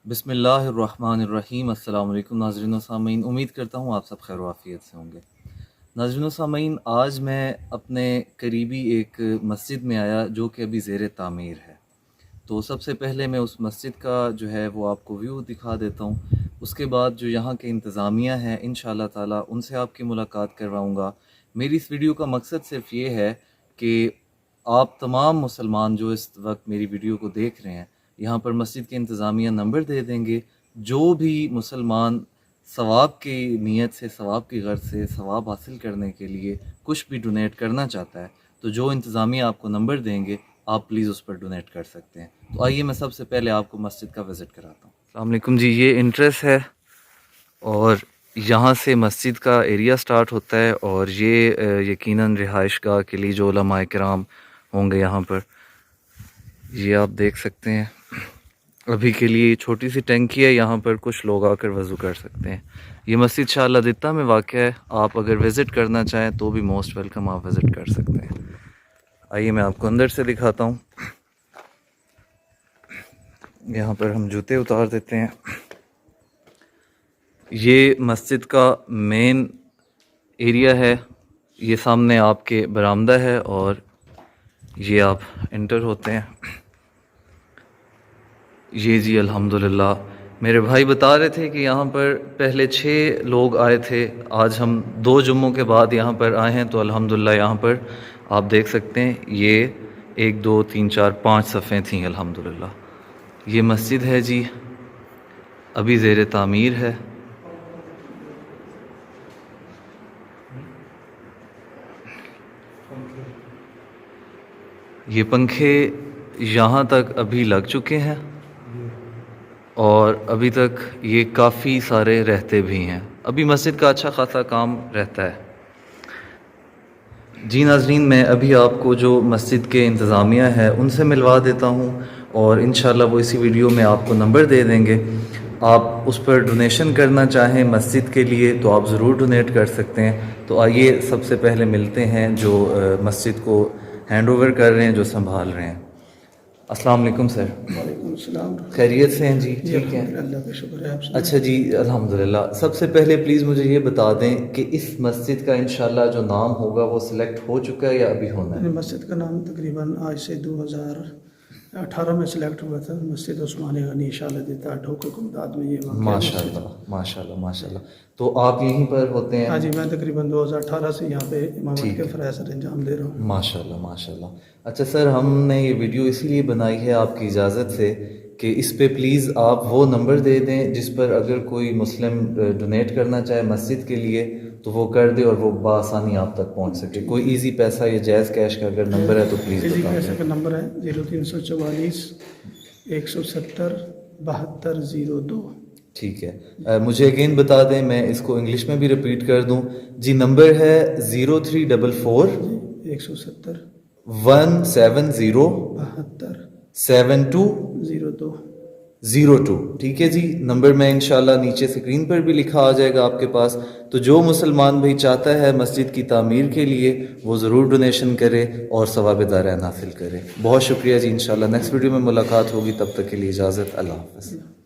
बिस्मिल्लाहिर्रहमानिर्रहीम। अस्सलाम वालेकुम नाज़रीन व सामीन, उम्मीद करता हूँ आप सब खैर आफ़ियत से होंगे। नाज़रीन व सामीन, आज मैं अपने करीबी एक मस्जिद में आया जो कि अभी ज़ेर तामीर है। तो सबसे पहले मैं उस मस्जिद का जो है वो आपको व्यू दिखा देता हूँ। उसके बाद जो यहाँ के इंतज़ामिया हैं इंशाअल्लाह ताला उनसे आपकी मुलाकात करवाऊँगा। मेरी इस वीडियो का मकसद सिर्फ़ ये है कि आप तमाम मुसलमान जो इस वक्त मेरी वीडियो को देख रहे हैं, यहाँ पर मस्जिद के इंतज़ामिया नंबर दे देंगे। जो भी मुसलमान सवाब की नीयत से, सवाब की गर्ज से सवाब हासिल करने के लिए कुछ भी डोनेट करना चाहता है, तो जो इंतज़ामिया आपको नंबर देंगे आप प्लीज़ उस पर डोनेट कर सकते हैं। तो आइए मैं सबसे पहले आपको मस्जिद का विज़िट कराता हूँ। अस्सलाम वालेकुम जी, ये एंट्रेंस है और यहाँ से मस्जिद का एरिया स्टार्ट होता है और ये यकीनन रिहाइशगाह के लिए जो उलमाए किराम होंगे यहाँ पर, ये आप देख सकते हैं। अभी के लिए छोटी सी टंकी है, यहाँ पर कुछ लोग आकर वज़ू कर सकते हैं। ये मस्जिद शाह लदित्ता में वाक़ है। आप अगर विज़िट करना चाहें तो भी मोस्ट वेलकम, आप विज़िट कर सकते हैं। आइए मैं आपको अंदर से दिखाता हूँ। यहाँ पर हम जूते उतार देते हैं। ये मस्जिद का मेन एरिया है। ये सामने आपके बरामदा है और ये आप इंटर होते हैं। ये जी अल्हम्दुलिल्लाह, मेरे भाई बता रहे थे कि यहाँ पर पहले 6 लोग आए थे। आज हम 2 जुम्मों के बाद यहाँ पर आए हैं, तो अल्हम्दुलिल्लाह यहाँ पर आप देख सकते हैं ये 1 2 3 4 5 सफ़ें थीं अल्हम्दुलिल्लाह। ये मस्जिद है जी, अभी ज़ेर तामीर है। ये पंखे यहाँ तक अभी लग चुके हैं और अभी तक ये काफ़ी सारे रहते भी हैं। अभी मस्जिद का अच्छा खासा काम रहता है। जी नाज़रीन, मैं अभी आपको जो मस्जिद के इंतज़ामिया है उनसे मिलवा देता हूँ और इंशाल्लाह वो इसी वीडियो में आपको नंबर दे देंगे। आप उस पर डोनेशन करना चाहें मस्जिद के लिए तो आप ज़रूर डोनेट कर सकते हैं। तो आइए सबसे पहले मिलते हैं जो मस्जिद को हैंड ओवर कर रहे हैं, जो संभाल रहे हैं। अस्सलाम वालेकुम सर। वालेकुम सलाम। खैरियत से हैं जी? ठीक है, अल्लाह का शुक्र है। आप अच्छा जी अल्हम्दुलिल्लाह। सबसे पहले प्लीज़ मुझे ये बता दें कि इस मस्जिद का इंशाल्लाह जो नाम होगा वो सिलेक्ट हो चुका है या अभी होना है? मस्जिद का नाम तकरीबन आज से 2018 में सिलेक्ट हुआ था। मस्जिद उस्मान गनी शाह लदित्ता ढोका कुमदाद में ये वाक़ है। माशाल्लाह माशाल्लाह माशाल्लाह। तो आप यहीं पर होते हैं? हाँ जी, मैं तकरीबन 2018 से यहाँ पे इमामत ठीक के है, फ़राइज़ अंजाम दे रहा हूँ। माशाल्लाह माशाल्लाह। अच्छा सर, हमने ये वीडियो इसीलिए बनाई है आपकी इजाज़त से कि इस पे प्लीज़ आप वो नंबर दे दें जिस पर अगर कोई मुस्लिम डोनेट करना चाहे मस्जिद के लिए तो वो कर दे और वो बासानी आप तक पहुंच सके। कोई इजी पैसा या जायज़ कैश का अगर नंबर है तो प्लीज़ इसी बता पैसे दें। का नंबर है 0344 170 7202। ठीक है, मुझे अगेन बता दें, मैं इसको इंग्लिश में भी रिपीट कर दूं जी। नंबर है 0344 170 170 7202। 7202। ठीक है जी, नंबर मैं इंशाल्लाह नीचे स्क्रीन पर भी लिखा आ जाएगा आपके पास। तो जो मुसलमान भाई चाहता है मस्जिद की तामीर के लिए वो ज़रूर डोनेशन करे और सवाब दारान हासिल करे। बहुत शुक्रिया जी। इंशाल्लाह नेक्स्ट वीडियो में मुलाकात होगी, तब तक के लिए इजाज़त। अल्लाह हाफ़िज़।